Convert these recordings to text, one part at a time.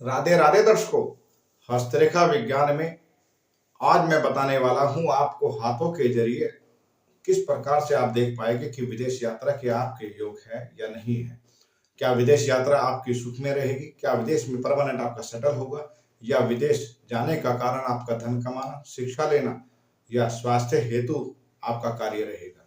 राधे राधे दर्शकों। हस्तरेखा विज्ञान में आज मैं बताने वाला हूं आपको हाथों के जरिए किस प्रकार से आप देख पाएंगे कि विदेश यात्रा के आपके योग है या नहीं है। क्या विदेश यात्रा आपकी सुख में रहेगी? क्या विदेश में परमानेंट आपका सेटल होगा? या विदेश जाने का कारण आपका धन कमाना, शिक्षा लेना या स्वास्थ्य हेतु आपका कार्य रहेगा?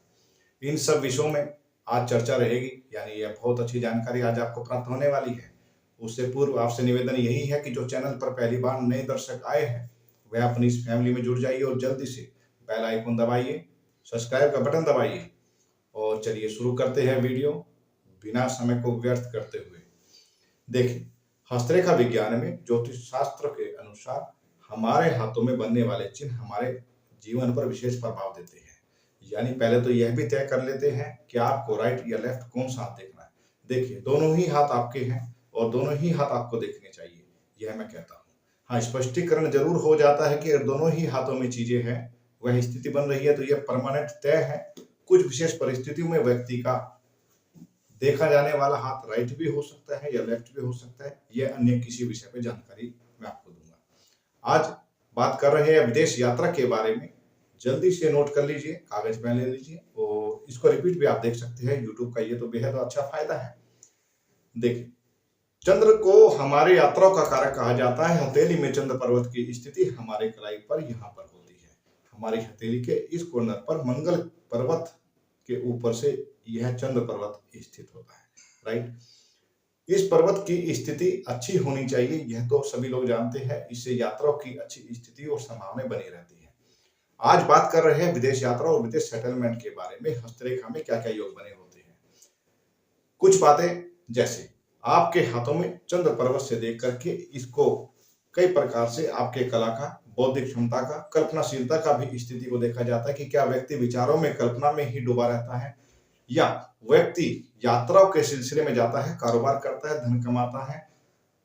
इन सब विषयों में आज चर्चा रहेगी। यानी यह बहुत अच्छी जानकारी आज आपको प्राप्त होने वाली है। उससे पूर्व आपसे निवेदन यही है कि जो चैनल पर पहली बार नए दर्शक आए हैं वह अपनी इस फैमिली में जुड़ जाइए और जल्दी से बेल आइकन दबाइए, सब्सक्राइब का बटन दबाइए और चलिए शुरू करते हैं वीडियो बिना समय को व्यर्थ करते हुए। देखिए, हस्तरेखा विज्ञान में ज्योतिष शास्त्र के अनुसार हमारे हाथों में बनने वाले चिन्ह हमारे जीवन पर विशेष प्रभाव देते हैं। यानी पहले तो यह भी तय कर लेते हैं कि आपको राइट या लेफ्ट कौन सा हाथ देखना है। देखिए, दोनों ही हाथ आपके हैं और दोनों ही हाथ आपको देखने चाहिए, यह मैं कहता हूँ। हाँ, स्पष्टीकरण जरूर हो जाता है कि अगर दोनों ही हाथों में चीजें हैं, वह स्थिति बन रही है तो यह परमानेंट तय है। कुछ विशेष परिस्थितियों में व्यक्ति का देखा जाने वाला हाथ राइट भी हो सकता है या लेफ्ट भी हो सकता है। यह अन्य किसी विषय पे जानकारी मैं आपको दूंगा। आज बात कर रहे हैं विदेश यात्रा के बारे में। जल्दी से नोट कर लीजिए, कागज पेन ले लीजिए और इसको रिपीट भी आप देख सकते हैं। यूट्यूब का ये तो बेहद अच्छा फायदा है। देखिए, चंद्र को हमारे यात्राओं का कारक कहा जाता है। हथेली में चंद्र पर्वत की स्थिति हमारे कलाई पर यहाँ पर होती है। हमारी हथेली के इस कॉर्नर पर मंगल पर्वत के ऊपर से यह चंद्र पर्वत स्थित होता है। राइट, इस पर्वत की स्थिति अच्छी होनी चाहिए, यह तो सभी लोग जानते हैं। इससे यात्राओं की अच्छी स्थिति और संभावनाएं बनी रहती है। आज बात कर रहे हैं विदेश यात्रा और विदेश सेटलमेंट के बारे में। हस्तरेखा में क्या क्या योग बने होते हैं, कुछ बातें जैसे आपके हाथों में चंद्र पर्वत से देख करके इसको कई प्रकार से आपके कला का, बौद्धिक क्षमता का, कल्पनाशीलता का भी स्थिति को देखा जाता है कि क्या व्यक्ति विचारों में, कल्पना में ही डूबा रहता है या व्यक्ति यात्राओं के सिलसिले में जाता है, कारोबार करता है, धन कमाता है।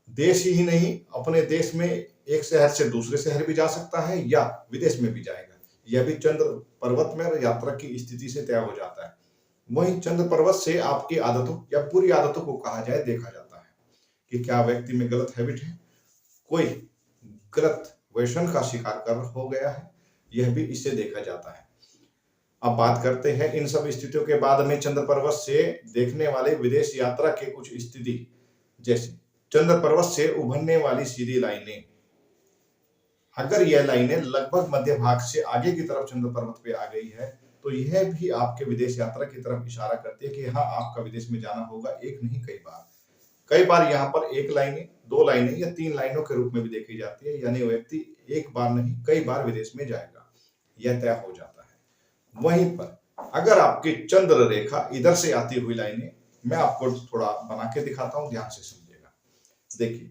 देश ही नहीं, अपने देश में एक शहर से दूसरे शहर भी जा सकता है या विदेश में भी जाएगा। यह भी चंद्र पर्वत में यात्रा की स्थिति से तय हो जाता है। वहीं चंद्र पर्वत से आपकी आदतों या बुरी आदतों को कहा जाए देखा जाता है कि क्या व्यक्ति में गलत हैबिट है, कोई गलत व्यसन का शिकार कर हो गया है, यह भी इससे देखा जाता है। अब बात करते हैं इन सब स्थितियों के बाद में चंद्र पर्वत से देखने वाले विदेश यात्रा के कुछ स्थिति। जैसे चंद्र पर्वत से उभरने वाली सीधी लाइनें, अगर यह लाइनें लगभग मध्य भाग से आगे की तरफ चंद्र पर्वत पे आ गई है तो यह भी आपके विदेश यात्रा की तरफ इशारा करती है कि हाँ, आपका विदेश में जाना होगा। एक नहीं, कई बार यहाँ पर एक लाइनें, दो लाइनें या तीन लाइनों के रूप में भी देखी जाती है। यानी व्यक्ति एक बार नहीं, कई बार विदेश में जाएगा, यह तय हो जाता है। वहीं पर अगर आपकी चंद्र रेखा इधर से आती हुई लाइनें, मैं आपको थोड़ा बना के दिखाता हूँ, ध्यान से समझिएगा। देखिए,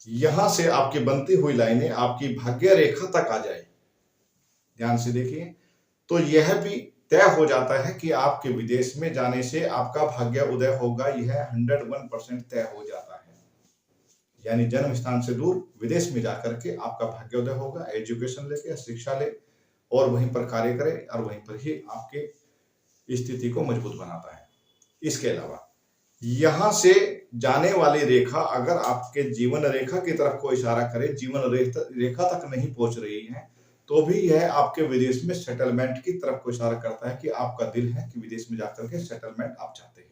यहां से आपकी बनती हुई लाइनें आपकी भाग्य रेखा तक आ जाए, ध्यान से देखिए, तो यह भी तय हो जाता है कि आपके विदेश में जाने से आपका भाग्य उदय होगा। यह 101% तय हो जाता है। यानी जन्म स्थान से दूर विदेश में जाकर के आपका भाग्योदय होगा। एजुकेशन लेके, शिक्षा ले और वहीं पर कार्य करे और वहीं पर ही आपके स्थिति को मजबूत बनाता है। इसके अलावा यहां से जाने वाली रेखा अगर आपके जीवन रेखा की तरफ को इशारा करे, जीवन रेखा तक नहीं पहुंच रही है, तो भी यह आपके विदेश में सेटलमेंट की तरफ को इशारा करता है कि आपका दिल है कि विदेश में जाकर के सेटलमेंट आप चाहते हैं।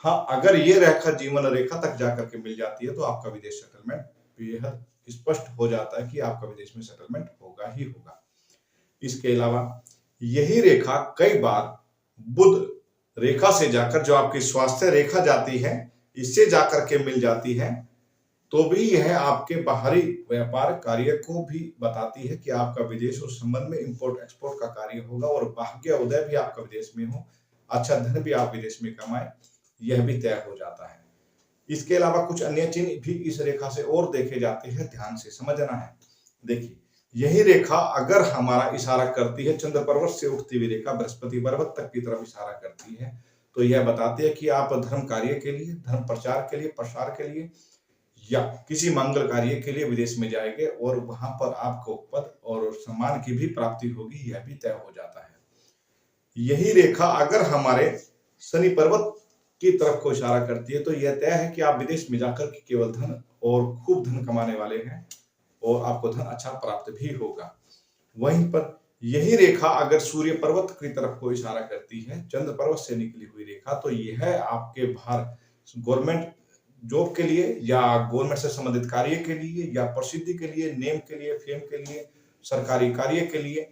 हाँ, अगर ये रेखा जीवन रेखा तक जाकर के मिल जाती है तो आपका विदेश सेटलमेंट बेहद स्पष्ट हो जाता है कि आपका विदेश में सेटलमेंट होगा ही होगा। इसके अलावा यही रेखा कई बार बुध रेखा से जाकर, जो आपकी स्वास्थ्य रेखा जाती है, इससे जाकर के मिल जाती है, तो भी यह आपके बाहरी व्यापार कार्य को भी बताती है कि आपका विदेश उस संबंध में इंपोर्ट एक्सपोर्ट का कार्य होगा और भाग्य उदय भी आपका विदेश में हो, अच्छा धन भी आप विदेश में कमाए, यह भी तय हो जाता है। इसके अलावा कुछ अन्य चिन्ह भी इस रेखा से और देखे जाते हैं, ध्यान से समझना है। देखिए, यही रेखा अगर हमारा इशारा करती है, चंद्र पर्वत से उठती हुई रेखा बृहस्पति पर्वत तक की तरफ इशारा करती है, तो यह बताती है कि आप धर्म कार्य के लिए, धर्म प्रचार के लिए, प्रसार के लिए या किसी मंगल कार्य के लिए विदेश में जाएंगे और वहां पर आपको पद और सम्मान की भी प्राप्ति होगी, यह भी तय हो जाता है। यही रेखा अगर हमारे शनि पर्वत की तरफ को इशारा करती है तो यह तय है कि आप विदेश में जाकर के केवल धन और खूब खूब धन कमाने वाले हैं और आपको धन अच्छा प्राप्त भी होगा। वहीं पर यही रेखा अगर सूर्य पर्वत की तरफ को इशारा करती है, चंद्र पर्वत से निकली हुई रेखा, तो यह आपके बाहर गवर्नमेंट जॉब के लिए या गवर्नमेंट से संबंधित कार्य के लिए या प्रसिद्धि के लिए, नेम के लिए, फेम के लिए, सरकारी कार्य के लिए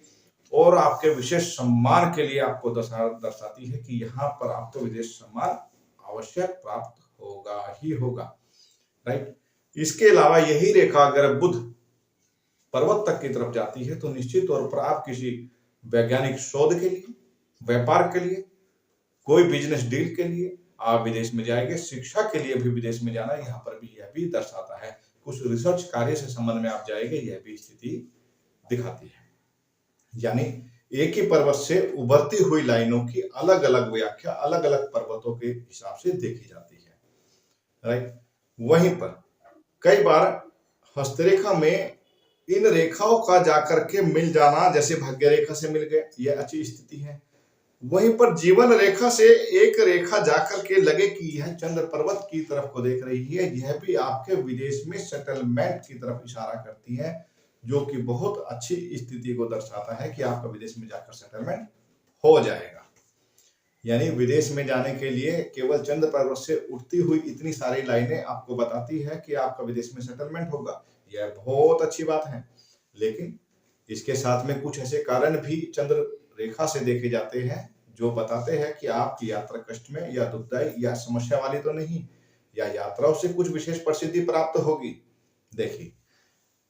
और आपके विशेष सम्मान के लिए आपको दर्शाती है कि यहाँ पर आपको विदेश सम्मान अवश्य प्राप्त होगा ही होगा, राइट। इसके अलावा यही रेखा अगर बुध पर्वत तक की तरफ जाती है तो निश्चित तौर पर आप किसी वैज्ञानिक शोध के लिए, व्यापार के लिए, कोई बिजनेस डील के लिए आप विदेश में जाएंगे। शिक्षा के लिए भी विदेश में जाना यहाँ पर भी यह भी दर्शाता है। कुछ रिसर्च कार्य से संबंध में आप जाएंगे, यह भी स्थिति दिखाती है। यानी एक ही पर्वत से उभरती हुई लाइनों की अलग अलग व्याख्या अलग अलग पर्वतों के हिसाब से देखी जाती है, राइट। वहीं पर कई बार हस्तरेखा में इन रेखाओं का जाकर के मिल जाना, जैसे भाग्य रेखा से मिल गए, यह अच्छी स्थिति है। वहीं पर जीवन रेखा से एक रेखा जाकर के लगे कि यह चंद्र पर्वत की तरफ को देख रही है, यह भी आपके विदेश में सेटलमेंट की तरफ इशारा करती है, जो कि बहुत अच्छी स्थिति को दर्शाता है कि आपका विदेश में जाकर सेटलमेंट हो जाएगा। यानी विदेश में जाने के लिए केवल चंद्र पर्वत से उठती हुई इतनी सारी लाइनें आपको बताती है कि आपका विदेश में सेटलमेंट होगा, यह बहुत अच्छी बात है। लेकिन इसके साथ में कुछ ऐसे कारण भी चंद्र रेखा से देखे जाते हैं जो बताते हैं कि आपकी यात्रा कष्ट में या दुखदायी या समस्या वाली तो नहीं, या यात्राओं से कुछ विशेष प्रसिद्धि प्राप्त होगी। देखिए,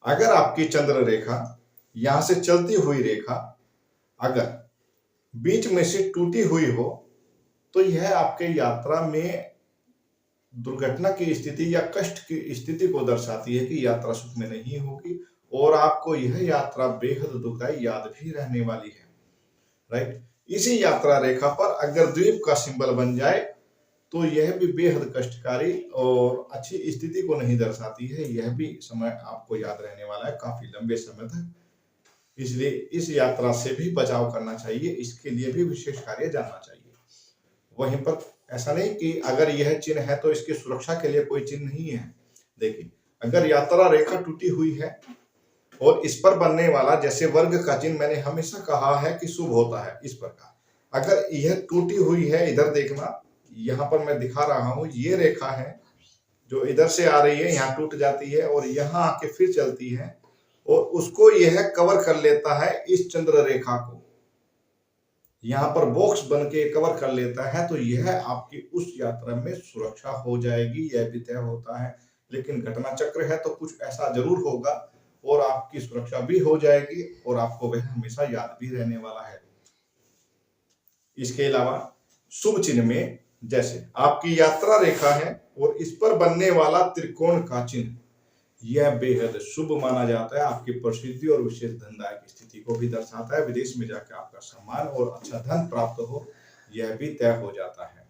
अगर आपकी चंद्र रेखा यहां से चलती हुई रेखा अगर बीच में से टूटी हुई हो तो यह आपके यात्रा में दुर्घटना की स्थिति या कष्ट की स्थिति को दर्शाती है कि यात्रा सुख में नहीं होगी और आपको यह यात्रा बेहद दुखदायी याद भी रहने वाली है, राइट। इसी यात्रा रेखा पर अगर द्वीप का सिंबल बन जाए तो यह भी बेहद कष्टकारी और अच्छी स्थिति को नहीं दर्शाती है। यह भी समय आपको याद रहने वाला है काफी लंबे समय तक, इसलिए इस यात्रा से भी बचाव करना चाहिए, इसके लिए भी विशेष कार्य जानना चाहिए। वहीं पर ऐसा नहीं कि अगर यह चिन्ह है तो इसकी सुरक्षा के लिए कोई चिन्ह नहीं है। देखिए, अगर यात्रा रेखा टूटी हुई है और इस पर बनने वाला जैसे वर्ग का चिन्ह मैंने हमेशा कहा है कि शुभ होता है, इस प्रकार अगर यह टूटी हुई है, इधर देखना, यहाँ पर मैं दिखा रहा हूं, ये रेखा है जो इधर से आ रही है, यहाँ टूट जाती है और यहाँ आके फिर चलती है और उसको यह कवर कर लेता है, इस चंद्र रेखा को यहाँ पर बॉक्स बन के कवर कर लेता है, तो यह आपकी उस यात्रा में सुरक्षा हो जाएगी, यह भी तय होता है। लेकिन घटना चक्र है तो कुछ ऐसा जरूर होगा और आपकी सुरक्षा भी हो जाएगी और आपको वह हमेशा याद भी रहने वाला है। इसके अलावा शुभ चिन्ह में जैसे आपकी यात्रा रेखा है और इस पर बनने वाला त्रिकोण का चिन्ह, यह बेहद शुभ माना जाता है, आपकी प्रसिद्धि और विशेष धनदायक स्थिति को भी दर्शाता है। विदेश में जाकर आपका सम्मान और अच्छा धन प्राप्त हो, यह भी तय हो जाता है।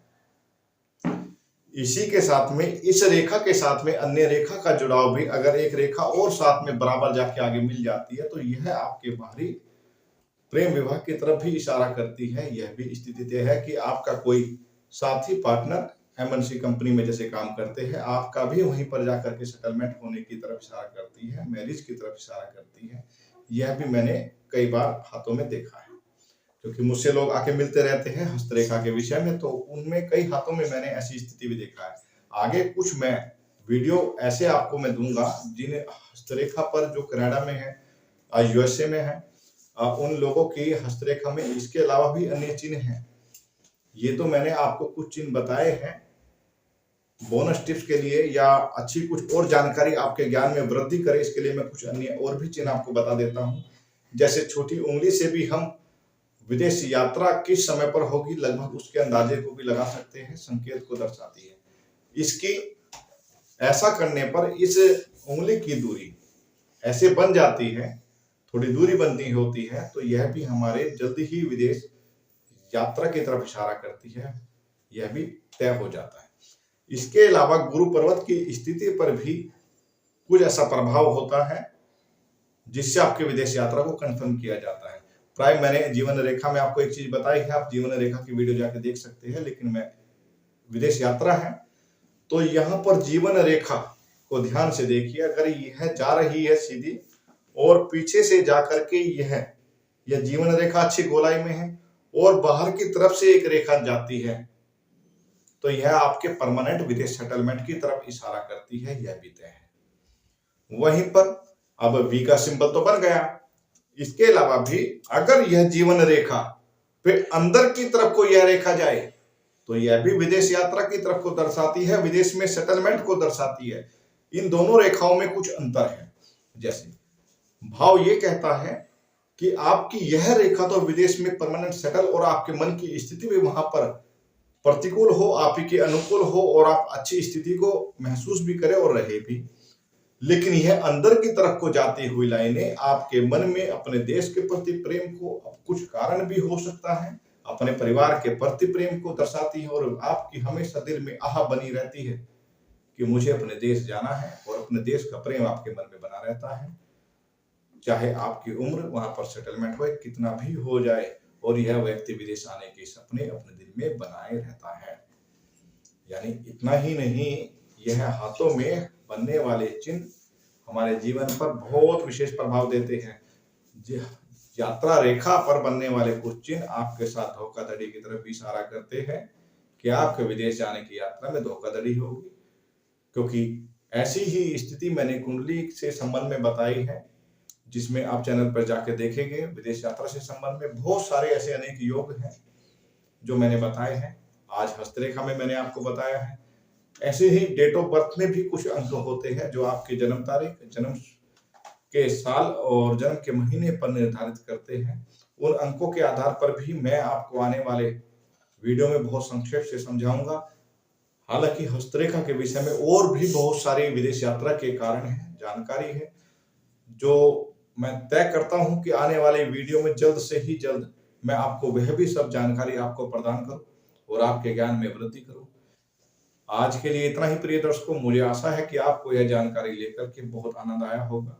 इसी के साथ में इस रेखा के साथ में अन्य रेखा का जुड़ाव भी, अगर एक रेखा और साथ में बराबर जाके आगे मिल जाती है तो यह आपके बाहरी प्रेम विवाह की तरफ भी इशारा करती है। यह भी स्थिति तय है कि आपका कोई साथी पार्टनर एमएनसी कंपनी में जैसे काम करते हैं, आपका भी वहीं पर जाकर के सेटलमेंट होने की तरफ इशारा करती है, मैरिज की तरफ इशारा करती है। यह भी मैंने कई बार हाथों में देखा है, क्योंकि मुझसे लोग आके मिलते रहते हैं हस्तरेखा के विषय में, तो उनमें कई हाथों में मैंने ऐसी स्थिति भी देखा है। आगे कुछ मैं वीडियो ऐसे आपको मैं दूंगा जिन्हें हस्तरेखा पर, जो कनाडा में है, यूएसए में है, उन लोगों की हस्तरेखा में इसके अलावा भी अन्य चिन्ह हैं। ये तो मैंने आपको कुछ चिन्ह बताए हैं बोनस टिप्स के लिए, या अच्छी कुछ और जानकारी आपके ज्ञान में वृद्धि करे, इसके लिए मैं कुछ अन्य और भी चिन्ह आपको बता देता हूं। जैसे छोटी उंगली से भी हम विदेश यात्रा किस समय पर होगी लगभग उसके अंदाजे को भी लगा सकते हैं, संकेत को दर्शाती है। इसकी ऐसा करने पर इस उंगली की दूरी ऐसे बन जाती है, थोड़ी दूरी बनती होती है, तो यह भी हमारे जल्दी ही विदेश यात्रा की तरफ इशारा करती है, यह भी तय हो जाता है। इसके अलावा गुरु पर्वत की स्थिति पर भी कुछ ऐसा प्रभाव होता है जिससे आपके विदेश यात्रा को कंफर्म किया जाता है। प्राय मैंने जीवन रेखा में आपको एक चीज बताई है, आप जीवन रेखा की वीडियो जाके देख सकते हैं, लेकिन मैं विदेश यात्रा है तो यहाँ पर जीवन रेखा को ध्यान से देखिए, अगर यह जा रही है सीधी और पीछे से जाकर के यह जीवन रेखा अच्छी गोलाई में है और बाहर की तरफ से एक रेखा जाती है, तो यह आपके परमानेंट विदेश सेटलमेंट की तरफ इशारा करती है, यह भी तय है। वहीं पर अब वी का सिंबल तो बन गया। इसके अलावा भी अगर यह जीवन रेखा पे अंदर की तरफ को यह रेखा जाए तो यह भी विदेश यात्रा की तरफ को दर्शाती है, विदेश में सेटलमेंट को दर्शाती है। इन दोनों रेखाओं में कुछ अंतर है। जैसे भाव ये कहता है कि आपकी यह रेखा तो विदेश में परमानेंट सेटल और आपके मन की स्थिति भी वहां पर प्रतिकूल हो, आप ही के अनुकूल हो और आप अच्छी स्थिति को महसूस भी करें और रहे भी। लेकिन यह अंदर की तरफ को जाती हुई लाइनें आपके मन में अपने देश के प्रति प्रेम को, कुछ कारण भी हो सकता है, अपने परिवार के प्रति प्रेम को दर्शाती है और आपकी हमेशा दिल में आह बनी रहती है कि मुझे अपने देश जाना है और अपने देश का प्रेम आपके मन में बना रहता है। चाहे आपकी उम्र वहां पर सेटलमेंट हो कितना भी हो जाए और यह व्यक्ति विदेश आने के सपने अपने दिल में बनाए रहता है। यानी इतना ही नहीं, यह हाथों में बनने वाले चिन्ह हमारे जीवन पर बहुत विशेष प्रभाव देते हैं। यात्रा रेखा पर बनने वाले कुछ चिन्ह आपके साथ धोखाधड़ी की तरफ इशारा करते हैं कि आपके विदेश जाने की यात्रा में धोखाधड़ी होगी, क्योंकि ऐसी ही स्थिति मैंने कुंडली से संबंध में बताई है, जिसमें आप चैनल पर जाके देखेंगे। विदेश यात्रा से संबंध में बहुत सारे ऐसे अनेक योग हैं जो मैंने बताए हैं। आज हस्तरेखा में मैंने आपको बताया है। ऐसे ही डेट ऑफ बर्थ में भी कुछ अंक होते हैं जो आपकी जन्म तारीख, जन्म के साल और जन्म के महीने पर निर्धारित करते हैं। उन अंकों के आधार पर भी मैं आपको आने वाले वीडियो में बहुत संक्षेप से समझाऊंगा। हालांकि हस्तरेखा के विषय में और भी बहुत सारी विदेश यात्रा के कारण है, जानकारी है, जो मैं तय करता हूं कि आने वाले वीडियो में जल्द से ही जल्द मैं आपको वह भी सब जानकारी आपको प्रदान करूं और आपके ज्ञान में वृद्धि करूं। आज के लिए इतना ही प्रिय दर्शकों। मुझे आशा है कि आपको यह जानकारी लेकर के बहुत आनंद आया होगा,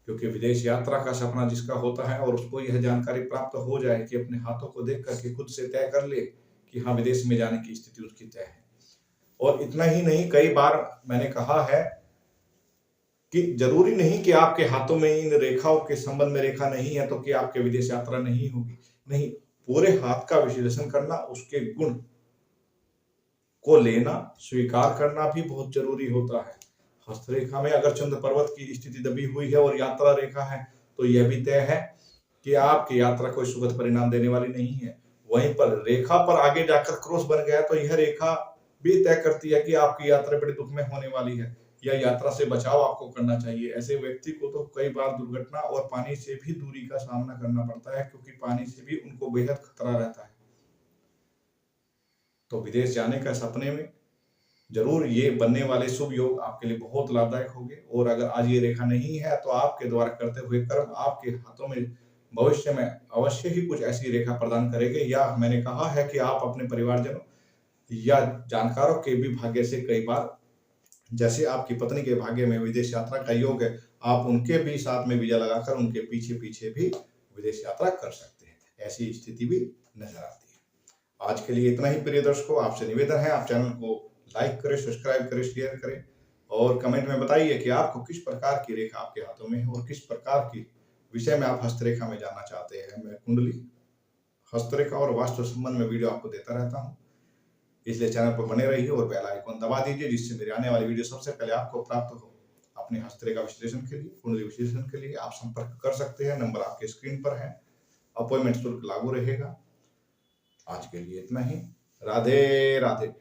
क्योंकि विदेश यात्रा का सपना जिसका होता है और उसको यह जानकारी प्राप्त हो जाए कि अपने हाथों को देख करके खुद से तय कर ले कि हाँ, विदेश में जाने की स्थिति उसकी तय है। और इतना ही नहीं, कई बार मैंने कहा है कि जरूरी नहीं कि आपके हाथों में इन रेखाओं के संबंध में रेखा नहीं है तो कि आपके विदेश यात्रा नहीं होगी। नहीं, पूरे हाथ का विश्लेषण करना, उसके गुण को लेना, स्वीकार करना भी बहुत जरूरी होता है। हस्तरेखा में अगर चंद्र पर्वत की स्थिति दबी हुई है और यात्रा रेखा है तो यह भी तय है कि आपकी यात्रा कोई सुखद परिणाम देने वाली नहीं है। वहीं पर रेखा पर आगे जाकर क्रॉस बन गया तो यह रेखा भी तय करती है कि आपकी यात्रा बड़े दुख में होने वाली है या यात्रा से बचाव आपको करना चाहिए। ऐसे व्यक्ति को तो कई बार दुर्घटना और पानी से भी दूरी का सामना करना पड़ता है, क्योंकि पानी से भी उनको बेहद खतरा रहता है। तो विदेश जाने का सपने में जरूर ये बनने वाले शुभ योग आपके लिए बहुत लाभदायक होंगे। और अगर आज ये रेखा नहीं है तो आपके द्वारा करते हुए कर्म आपके हाथों में भविष्य में अवश्य ही कुछ ऐसी रेखा प्रदान करेंगे। या मैंने कहा है कि आप अपने परिवारजनों या जानकारों के भी भाग्य से कई बार, जैसे आपकी पत्नी के भाग्य में विदेश यात्रा का योग है, आप उनके भी साथ में वीजा लगाकर उनके पीछे पीछे भी विदेश यात्रा कर सकते हैं। ऐसी स्थिति भी नजर आती है। आज के लिए इतना ही प्रिय दर्शकों। आपसे निवेदन है, आप चैनल को लाइक करें, सब्सक्राइब करें, शेयर करें और कमेंट में बताइए कि आपको किस प्रकार की रेखा आपके हाथों में है और किस प्रकार की विषय में आप हस्तरेखा में जानना चाहते हैं। मैं कुंडली, हस्तरेखा और वास्तु संबंध में वीडियो आपको देता रहता हूँ, इसलिए चैनल पर बने रहिए और बेल आइकन दबा दीजिए, जिससे मेरे आने वाली वीडियो सबसे पहले आपको प्राप्त हो। अपने हस्तरेखा विश्लेषण के लिए, कुंडली विश्लेषण के लिए आप संपर्क कर सकते हैं। नंबर आपके स्क्रीन पर है। अपॉइंटमेंट शुल्क लागू रहेगा। आज के लिए इतना ही। राधे राधे।